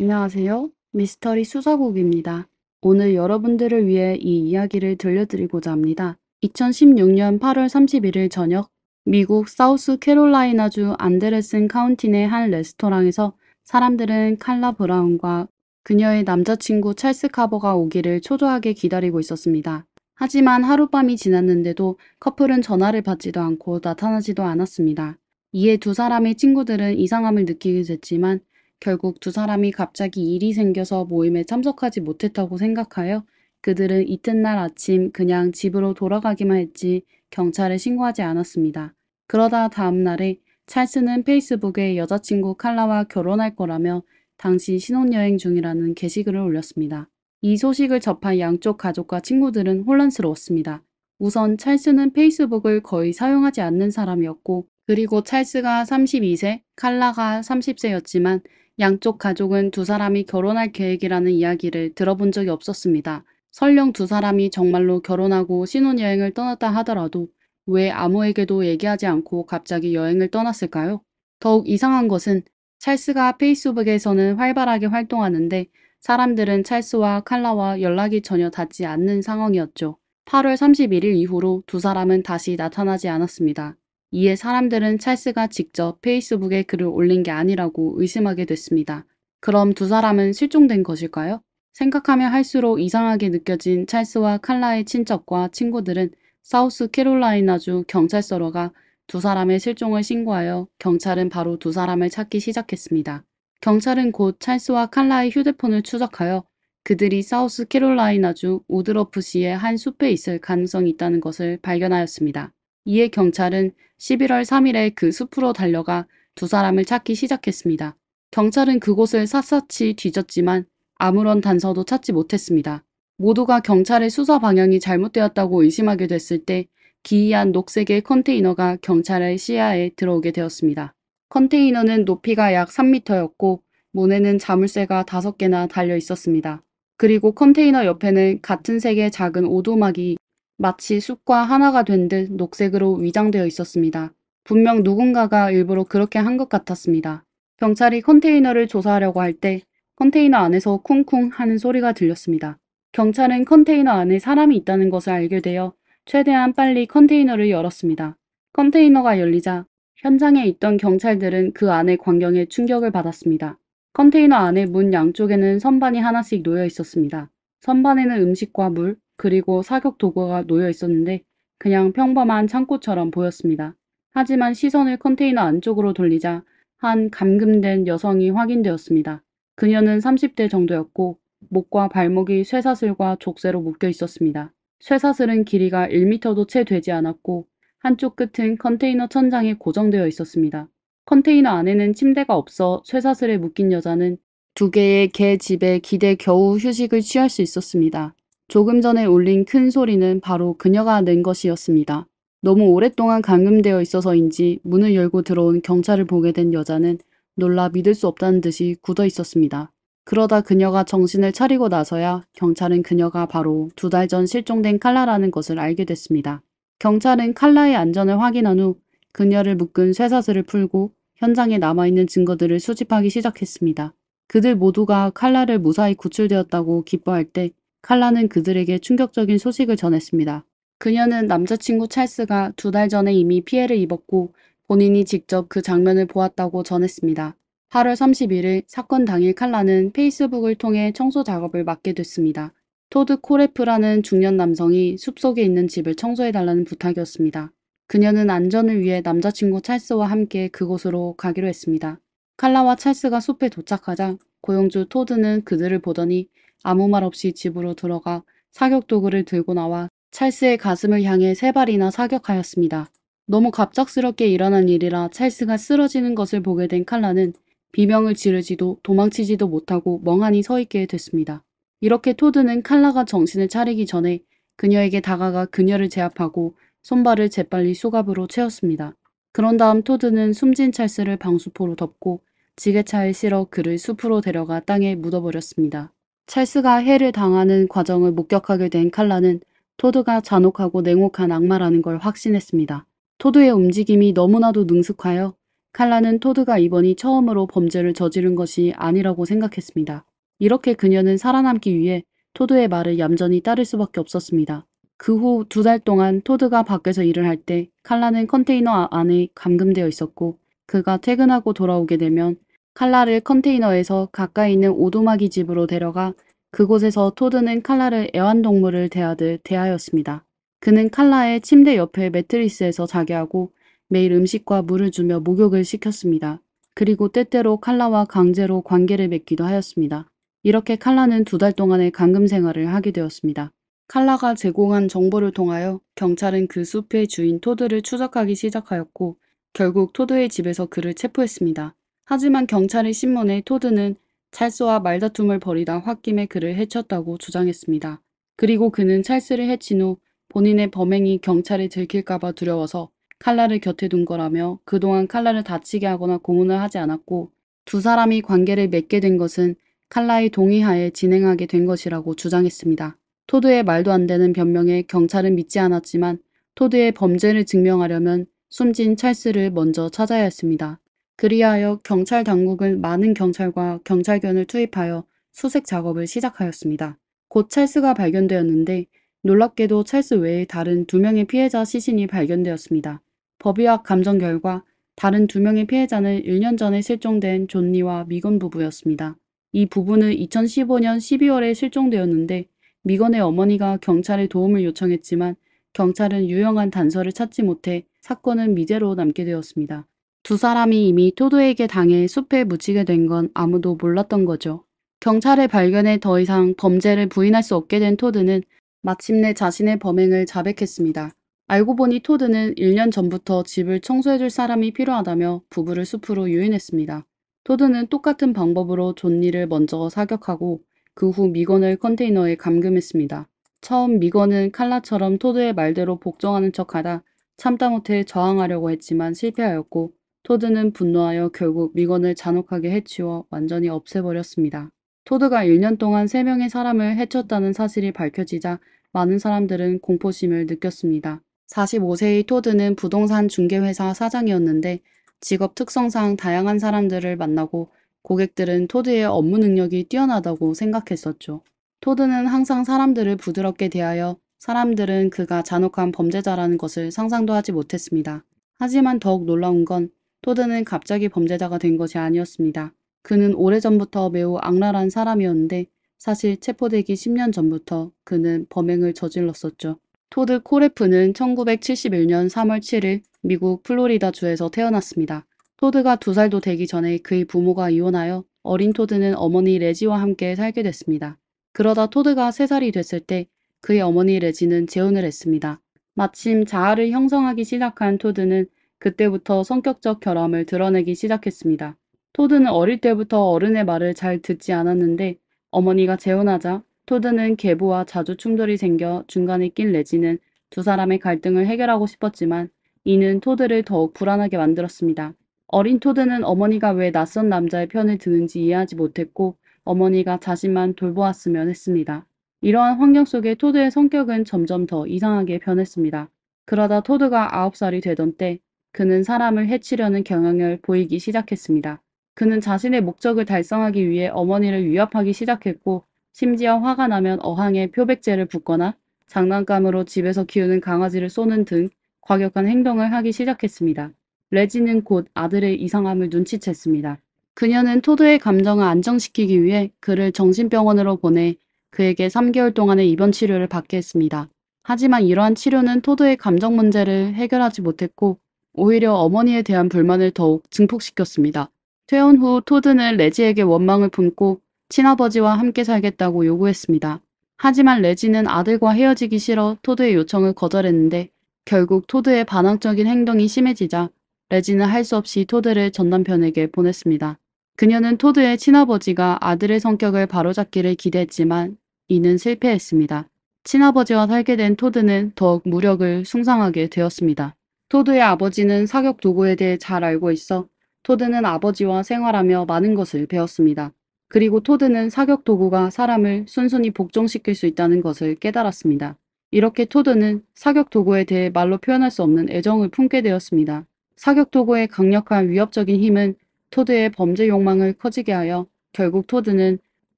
안녕하세요. 미스터리 수사국입니다. 오늘 여러분들을 위해 이 이야기를 들려드리고자 합니다. 2016년 8월 31일 저녁, 미국 사우스캐롤라이나주 안데르슨 카운티 내 한 레스토랑에서 사람들은 칼라 브라운과 그녀의 남자친구 찰스 카버가 오기를 초조하게 기다리고 있었습니다. 하지만 하룻밤이 지났는데도 커플은 전화를 받지도 않고 나타나지도 않았습니다. 이에 두 사람의 친구들은 이상함을 느끼게 됐지만 결국 두 사람이 갑자기 일이 생겨서 모임에 참석하지 못했다고 생각하여 그들은 이튿날 아침 그냥 집으로 돌아가기만 했지 경찰에 신고하지 않았습니다. 그러다 다음 날에 찰스는 페이스북에 여자친구 칼라와 결혼할 거라며 당시 신혼여행 중이라는 게시글을 올렸습니다. 이 소식을 접한 양쪽 가족과 친구들은 혼란스러웠습니다. 우선 찰스는 페이스북을 거의 사용하지 않는 사람이었고, 그리고 찰스가 32세, 칼라가 30세였지만 양쪽 가족은 두 사람이 결혼할 계획이라는 이야기를 들어본 적이 없었습니다. 설령 두 사람이 정말로 결혼하고 신혼여행을 떠났다 하더라도 왜 아무에게도 얘기하지 않고 갑자기 여행을 떠났을까요? 더욱 이상한 것은 찰스가 페이스북에서는 활발하게 활동하는데 사람들은 찰스와 칼라와 연락이 전혀 닿지 않는 상황이었죠. 8월 31일 이후로 두 사람은 다시 나타나지 않았습니다. 이에 사람들은 찰스가 직접 페이스북에 글을 올린 게 아니라고 의심하게 됐습니다. 그럼 두 사람은 실종된 것일까요? 생각하면 할수록 이상하게 느껴진 찰스와 칼라의 친척과 친구들은 사우스 캐롤라이나주 경찰서로 가 두 사람의 실종을 신고하여 경찰은 바로 두 사람을 찾기 시작했습니다. 경찰은 곧 찰스와 칼라의 휴대폰을 추적하여 그들이 사우스 캐롤라이나주 우드러프시의 한 숲에 있을 가능성이 있다는 것을 발견하였습니다. 이에 경찰은 11월 3일에 그 숲으로 달려가 두 사람을 찾기 시작했습니다. 경찰은 그곳을 샅샅이 뒤졌지만 아무런 단서도 찾지 못했습니다. 모두가 경찰의 수사 방향이 잘못되었다고 의심하게 됐을 때 기이한 녹색의 컨테이너가 경찰의 시야에 들어오게 되었습니다. 컨테이너는 높이가 약 3m였고 문에는 자물쇠가 5개나 달려 있었습니다. 그리고 컨테이너 옆에는 같은 색의 작은 오두막이 마치 숲과 하나가 된 듯 녹색으로 위장되어 있었습니다. 분명 누군가가 일부러 그렇게 한 것 같았습니다. 경찰이 컨테이너를 조사하려고 할 때 컨테이너 안에서 쿵쿵 하는 소리가 들렸습니다. 경찰은 컨테이너 안에 사람이 있다는 것을 알게 되어 최대한 빨리 컨테이너를 열었습니다. 컨테이너가 열리자 현장에 있던 경찰들은 그 안의 광경에 충격을 받았습니다. 컨테이너 안의 문 양쪽에는 선반이 하나씩 놓여 있었습니다. 선반에는 음식과 물, 그리고 사격 도구가 놓여 있었는데 그냥 평범한 창고처럼 보였습니다. 하지만 시선을 컨테이너 안쪽으로 돌리자 한 감금된 여성이 확인되었습니다. 그녀는 30대 정도였고 목과 발목이 쇠사슬과 족쇄로 묶여 있었습니다. 쇠사슬은 길이가 1m도 채 되지 않았고 한쪽 끝은 컨테이너 천장에 고정되어 있었습니다. 컨테이너 안에는 침대가 없어 쇠사슬에 묶인 여자는 두 개의 개 집에 기대 겨우 휴식을 취할 수 있었습니다. 조금 전에 울린 큰 소리는 바로 그녀가 낸 것이었습니다. 너무 오랫동안 감금되어 있어서인지 문을 열고 들어온 경찰을 보게 된 여자는 놀라 믿을 수 없다는 듯이 굳어 있었습니다. 그러다 그녀가 정신을 차리고 나서야 경찰은 그녀가 바로 2달 전 실종된 칼라라는 것을 알게 됐습니다. 경찰은 칼라의 안전을 확인한 후 그녀를 묶은 쇠사슬을 풀고 현장에 남아있는 증거들을 수집하기 시작했습니다. 그들 모두가 칼라를 무사히 구출되었다고 기뻐할 때 칼라는 그들에게 충격적인 소식을 전했습니다. 그녀는 남자친구 찰스가 2달 전에 이미 피해를 입었고 본인이 직접 그 장면을 보았다고 전했습니다. 8월 31일 사건 당일 칼라는 페이스북을 통해 청소 작업을 맡게 됐습니다. 토드 코레프라는 중년 남성이 숲속에 있는 집을 청소해달라는 부탁이었습니다. 그녀는 안전을 위해 남자친구 찰스와 함께 그곳으로 가기로 했습니다. 칼라와 찰스가 숲에 도착하자 고용주 토드는 그들을 보더니 아무 말 없이 집으로 들어가 사격도구를 들고 나와 찰스의 가슴을 향해 3발이나 사격하였습니다. 너무 갑작스럽게 일어난 일이라 찰스가 쓰러지는 것을 보게 된 칼라는 비명을 지르지도 도망치지도 못하고 멍하니 서 있게 됐습니다. 이렇게 토드는 칼라가 정신을 차리기 전에 그녀에게 다가가 그녀를 제압하고 손발을 재빨리 수갑으로 채웠습니다. 그런 다음 토드는 숨진 찰스를 방수포로 덮고 지게차에 실어 그를 숲으로 데려가 땅에 묻어버렸습니다. 찰스가 해를 당하는 과정을 목격하게 된 칼라는 토드가 잔혹하고 냉혹한 악마라는 걸 확신했습니다. 토드의 움직임이 너무나도 능숙하여 칼라는 토드가 이번이 처음으로 범죄를 저지른 것이 아니라고 생각했습니다. 이렇게 그녀는 살아남기 위해 토드의 말을 얌전히 따를 수밖에 없었습니다. 그 후 2달 동안 토드가 밖에서 일을 할 때 칼라는 컨테이너 안에 감금되어 있었고, 그가 퇴근하고 돌아오게 되면 칼라를 컨테이너에서 가까이 있는 오두막이 집으로 데려가 그곳에서 토드는 칼라를 애완동물을 대하듯 대하였습니다. 그는 칼라의 침대 옆에 매트리스에서 자게 하고 매일 음식과 물을 주며 목욕을 시켰습니다. 그리고 때때로 칼라와 강제로 관계를 맺기도 하였습니다. 이렇게 칼라는 2달 동안의 감금 생활을 하게 되었습니다. 칼라가 제공한 정보를 통하여 경찰은 그 숲의 주인 토드를 추적하기 시작하였고, 결국 토드의 집에서 그를 체포했습니다. 하지만 경찰의 신문에 토드는 찰스와 말다툼을 벌이다 홧김에 그를 해쳤다고 주장했습니다. 그리고 그는 찰스를 해친 후 본인의 범행이 경찰에 들킬까봐 두려워서 칼라를 곁에 둔 거라며, 그동안 칼라를 다치게 하거나 고문을 하지 않았고, 2사람이 관계를 맺게 된 것은 칼라의 동의하에 진행하게 된 것이라고 주장했습니다. 토드의 말도 안 되는 변명에 경찰은 믿지 않았지만 토드의 범죄를 증명하려면 숨진 찰스를 먼저 찾아야 했습니다. 그리하여 경찰 당국은 많은 경찰과 경찰견을 투입하여 수색 작업을 시작하였습니다. 곧 찰스가 발견되었는데 놀랍게도 찰스 외에 다른 2명의 피해자 시신이 발견되었습니다. 법의학 감정 결과 다른 2명의 피해자는 1년 전에 실종된 존니와 미건 부부였습니다. 이 부부는 2015년 12월에 실종되었는데 미건의 어머니가 경찰에 도움을 요청했지만 경찰은 유용한 단서를 찾지 못해 사건은 미제로 남게 되었습니다. 2사람이 이미 토드에게 당해 숲에 묻히게 된 건 아무도 몰랐던 거죠. 경찰의 발견에 더 이상 범죄를 부인할 수 없게 된 토드는 마침내 자신의 범행을 자백했습니다. 알고 보니 토드는 1년 전부터 집을 청소해줄 사람이 필요하다며 부부를 숲으로 유인했습니다. 토드는 똑같은 방법으로 존니를 먼저 사격하고 그 후 미건을 컨테이너에 감금했습니다. 처음 미건은 칼라처럼 토드의 말대로 복종하는 척하다 참다 못해 저항하려고 했지만 실패하였고, 토드는 분노하여 결국 미건을 잔혹하게 해치워 완전히 없애버렸습니다. 토드가 1년 동안 3명의 사람을 해쳤다는 사실이 밝혀지자 많은 사람들은 공포심을 느꼈습니다. 45세의 토드는 부동산 중개회사 사장이었는데 직업 특성상 다양한 사람들을 만나고 고객들은 토드의 업무 능력이 뛰어나다고 생각했었죠. 토드는 항상 사람들을 부드럽게 대하여 사람들은 그가 잔혹한 범죄자라는 것을 상상도 하지 못했습니다. 하지만 더욱 놀라운 건 토드는 갑자기 범죄자가 된 것이 아니었습니다. 그는 오래전부터 매우 악랄한 사람이었는데 사실 체포되기 10년 전부터 그는 범행을 저질렀었죠. 토드 코레프는 1971년 3월 7일 미국 플로리다주에서 태어났습니다. 토드가 2살도 되기 전에 그의 부모가 이혼하여 어린 토드는 어머니 레지와 함께 살게 됐습니다. 그러다 토드가 3살이 됐을 때 그의 어머니 레지는 재혼을 했습니다. 마침 자아를 형성하기 시작한 토드는 그때부터 성격적 결함을 드러내기 시작했습니다. 토드는 어릴 때부터 어른의 말을 잘 듣지 않았는데 어머니가 재혼하자 토드는 계부와 자주 충돌이 생겨 중간에 낀 레지는 2사람의 갈등을 해결하고 싶었지만 이는 토드를 더욱 불안하게 만들었습니다. 어린 토드는 어머니가 왜 낯선 남자의 편을 드는지 이해하지 못했고 어머니가 자신만 돌보았으면 했습니다. 이러한 환경 속에 토드의 성격은 점점 더 이상하게 변했습니다. 그러다 토드가 9살이 되던 때 그는 사람을 해치려는 경향을 보이기 시작했습니다. 그는 자신의 목적을 달성하기 위해 어머니를 위협하기 시작했고 심지어 화가 나면 어항에 표백제를 붓거나 장난감으로 집에서 키우는 강아지를 쏘는 등 과격한 행동을 하기 시작했습니다. 레지는 곧 아들의 이상함을 눈치챘습니다. 그녀는 토드의 감정을 안정시키기 위해 그를 정신병원으로 보내 그에게 3개월 동안의 입원 치료를 받게 했습니다. 하지만 이러한 치료는 토드의 감정 문제를 해결하지 못했고 오히려 어머니에 대한 불만을 더욱 증폭시켰습니다. 퇴원 후 토드는 레지에게 원망을 품고 친아버지와 함께 살겠다고 요구했습니다. 하지만 레지는 아들과 헤어지기 싫어 토드의 요청을 거절했는데 결국 토드의 반항적인 행동이 심해지자 레지는 할 수 없이 토드를 전 남편에게 보냈습니다. 그녀는 토드의 친아버지가 아들의 성격을 바로잡기를 기대했지만 이는 실패했습니다. 친아버지와 살게 된 토드는 더욱 무력을 숭상하게 되었습니다. 토드의 아버지는 사격 도구에 대해 잘 알고 있어 토드는 아버지와 생활하며 많은 것을 배웠습니다. 그리고 토드는 사격 도구가 사람을 순순히 복종시킬 수 있다는 것을 깨달았습니다. 이렇게 토드는 사격 도구에 대해 말로 표현할 수 없는 애정을 품게 되었습니다. 사격 도구의 강력한 위협적인 힘은 토드의 범죄 욕망을 커지게 하여 결국 토드는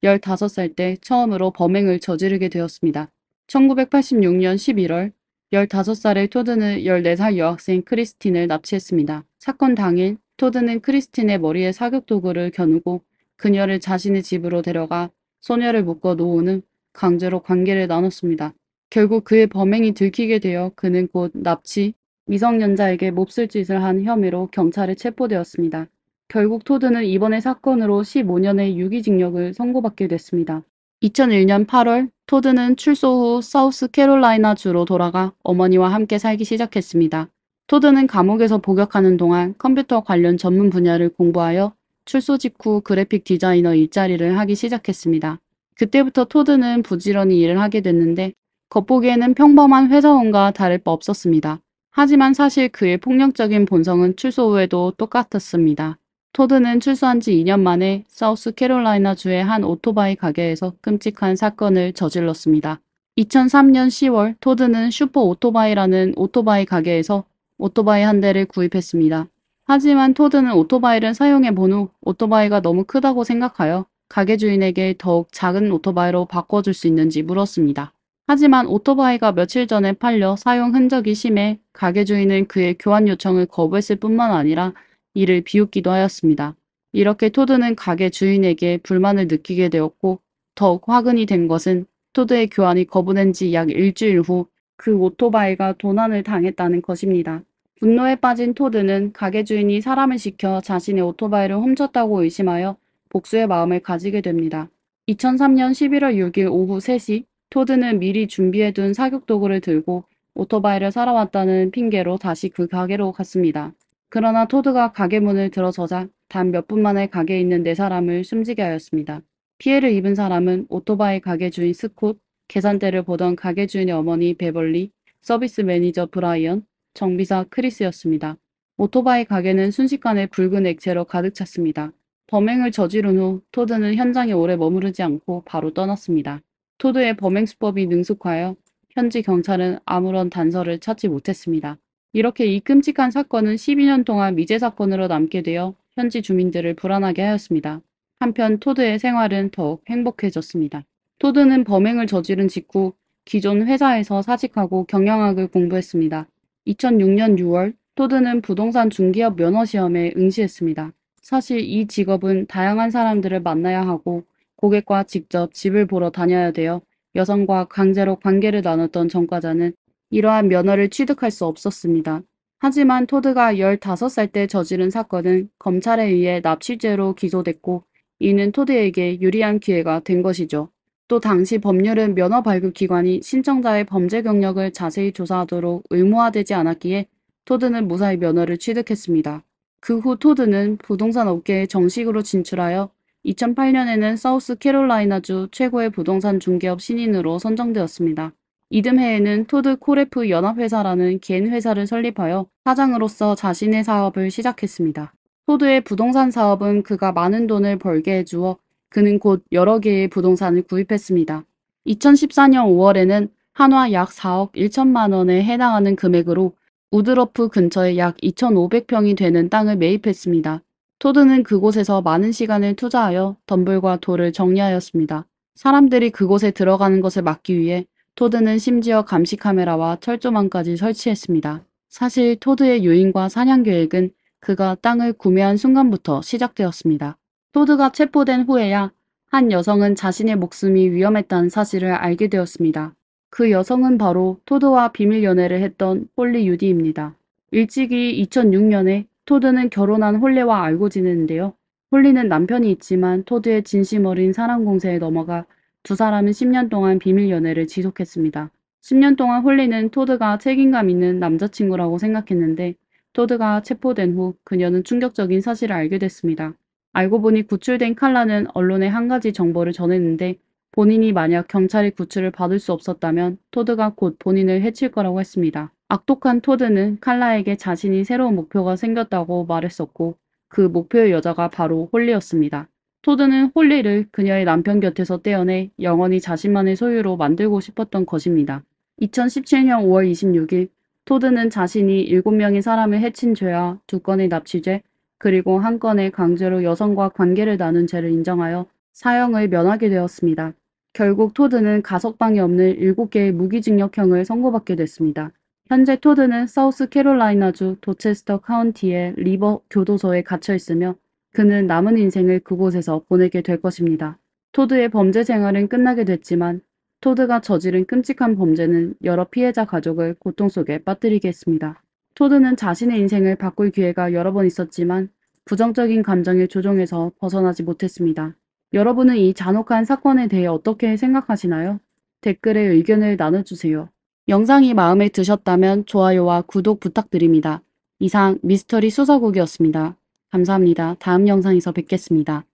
15살 때 처음으로 범행을 저지르게 되었습니다. 1986년 11월 15살의 토드는 14살 여학생 크리스틴을 납치했습니다. 사건 당일 토드는 크리스틴의 머리에 사격 도구를 겨누고 그녀를 자신의 집으로 데려가 소녀를 묶어 놓은 후 강제로 관계를 나눴습니다. 결국 그의 범행이 들키게 되어 그는 곧 납치, 미성년자에게 몹쓸 짓을 한 혐의로 경찰에 체포되었습니다. 결국 토드는 이번의 사건으로 15년의 유기징역을 선고받게 됐습니다. 2001년 8월 토드는 출소 후 사우스캐롤라이나주로 돌아가 어머니와 함께 살기 시작했습니다. 토드는 감옥에서 복역하는 동안 컴퓨터 관련 전문 분야를 공부하여 출소 직후 그래픽 디자이너 일자리를 하기 시작했습니다. 그때부터 토드는 부지런히 일을 하게 됐는데 겉보기에는 평범한 회사원과 다를 바 없었습니다. 하지만 사실 그의 폭력적인 본성은 출소 후에도 똑같았습니다. 토드는 출소한 지 2년 만에 사우스캐롤라이나주의 한 오토바이 가게에서 끔찍한 사건을 저질렀습니다. 2003년 10월 토드는 슈퍼 오토바이라는 오토바이 가게에서 오토바이 한 대를 구입했습니다. 하지만 토드는 오토바이를 사용해 본 후 오토바이가 너무 크다고 생각하여 가게 주인에게 더욱 작은 오토바이로 바꿔줄 수 있는지 물었습니다. 하지만 오토바이가 며칠 전에 팔려 사용 흔적이 심해 가게 주인은 그의 교환 요청을 거부했을 뿐만 아니라 이를 비웃기도 하였습니다. 이렇게 토드는 가게 주인에게 불만을 느끼게 되었고 더욱 화근이 된 것은 토드의 교환이 거부된 지 약 일주일 후 그 오토바이가 도난을 당했다는 것입니다. 분노에 빠진 토드는 가게 주인이 사람을 시켜 자신의 오토바이를 훔쳤다고 의심하여 복수의 마음을 가지게 됩니다. 2003년 11월 6일 오후 3시 토드는 미리 준비해둔 사격도구를 들고 오토바이를 사러 왔다는 핑계로 다시 그 가게로 갔습니다. 그러나 토드가 가게 문을 들어서자 단 몇 분 만에 가게에 있는 4사람을 숨지게 하였습니다. 피해를 입은 사람은 오토바이 가게 주인 스콧, 계산대를 보던 가게 주인의 어머니 베벌리, 서비스 매니저 브라이언, 정비사 크리스였습니다. 오토바이 가게는 순식간에 붉은 액체로 가득 찼습니다. 범행을 저지른 후 토드는 현장에 오래 머무르지 않고 바로 떠났습니다. 토드의 범행 수법이 능숙하여 현지 경찰은 아무런 단서를 찾지 못했습니다. 이렇게 이 끔찍한 사건은 12년 동안 미제 사건으로 남게 되어 현지 주민들을 불안하게 하였습니다. 한편 토드의 생활은 더욱 행복해졌습니다. 토드는 범행을 저지른 직후 기존 회사에서 사직하고 경영학을 공부했습니다. 2006년 6월 토드는 부동산 중개업 면허 시험에 응시했습니다. 사실 이 직업은 다양한 사람들을 만나야 하고 고객과 직접 집을 보러 다녀야 되어 여성과 강제로 관계를 나눴던 전과자는 이러한 면허를 취득할 수 없었습니다. 하지만 토드가 15살 때 저지른 사건은 검찰에 의해 납치죄로 기소됐고 이는 토드에게 유리한 기회가 된 것이죠. 또 당시 법률은 면허 발급 기관이 신청자의 범죄 경력을 자세히 조사하도록 의무화되지 않았기에 토드는 무사히 면허를 취득했습니다. 그 후 토드는 부동산 업계에 정식으로 진출하여 2008년에는 사우스캐롤라이나주 최고의 부동산 중개업 신인으로 선정되었습니다. 이듬해에는 토드 코레프 연합회사라는 개인 회사를 설립하여 사장으로서 자신의 사업을 시작했습니다. 토드의 부동산 사업은 그가 많은 돈을 벌게 해주어 그는 곧 여러 개의 부동산을 구입했습니다. 2014년 5월에는 한화 약 4억 1천만 원에 해당하는 금액으로 우드러프 근처에 약 2,500평이 되는 땅을 매입했습니다. 토드는 그곳에서 많은 시간을 투자하여 덤불과 돌을 정리하였습니다. 사람들이 그곳에 들어가는 것을 막기 위해 토드는 심지어 감시 카메라와 철조망까지 설치했습니다. 사실 토드의 유인과 사냥 계획은 그가 땅을 구매한 순간부터 시작되었습니다. 토드가 체포된 후에야 한 여성은 자신의 목숨이 위험했다는 사실을 알게 되었습니다. 그 여성은 바로 토드와 비밀 연애를 했던 홀리 유디입니다. 일찍이 2006년에 토드는 결혼한 홀리와 알고 지내는데요. 홀리는 남편이 있지만 토드의 진심 어린 사랑 공세에 넘어가 두 사람은 10년 동안 비밀 연애를 지속했습니다. 10년 동안 홀리는 토드가 책임감 있는 남자친구라고 생각했는데 토드가 체포된 후 그녀는 충격적인 사실을 알게 됐습니다. 알고 보니 구출된 칼라는 언론에 한 가지 정보를 전했는데 본인이 만약 경찰의 구출을 받을 수 없었다면 토드가 곧 본인을 해칠 거라고 했습니다. 악독한 토드는 칼라에게 자신이 새로운 목표가 생겼다고 말했었고 그 목표의 여자가 바로 홀리였습니다. 토드는 홀리를 그녀의 남편 곁에서 떼어내 영원히 자신만의 소유로 만들고 싶었던 것입니다. 2017년 5월 26일 토드는 자신이 7명의 사람을 해친 죄와 2건의 납치죄, 그리고 1건의 강제로 여성과 관계를 나눈 죄를 인정하여 사형을 면하게 되었습니다. 결국 토드는 가석방이 없는 7개의 무기징역형을 선고받게 됐습니다. 현재 토드는 사우스캐롤라이나주 도체스터 카운티의 리버 교도소에 갇혀 있으며 그는 남은 인생을 그곳에서 보내게 될 것입니다. 토드의 범죄 생활은 끝나게 됐지만 토드가 저지른 끔찍한 범죄는 여러 피해자 가족을 고통 속에 빠뜨리게 했습니다. 토드는 자신의 인생을 바꿀 기회가 여러 번 있었지만 부정적인 감정의 조종에서 벗어나지 못했습니다. 여러분은 이 잔혹한 사건에 대해 어떻게 생각하시나요? 댓글에 의견을 나눠주세요. 영상이 마음에 드셨다면 좋아요와 구독 부탁드립니다. 이상 미스터리 수사국이었습니다. 감사합니다. 다음 영상에서 뵙겠습니다.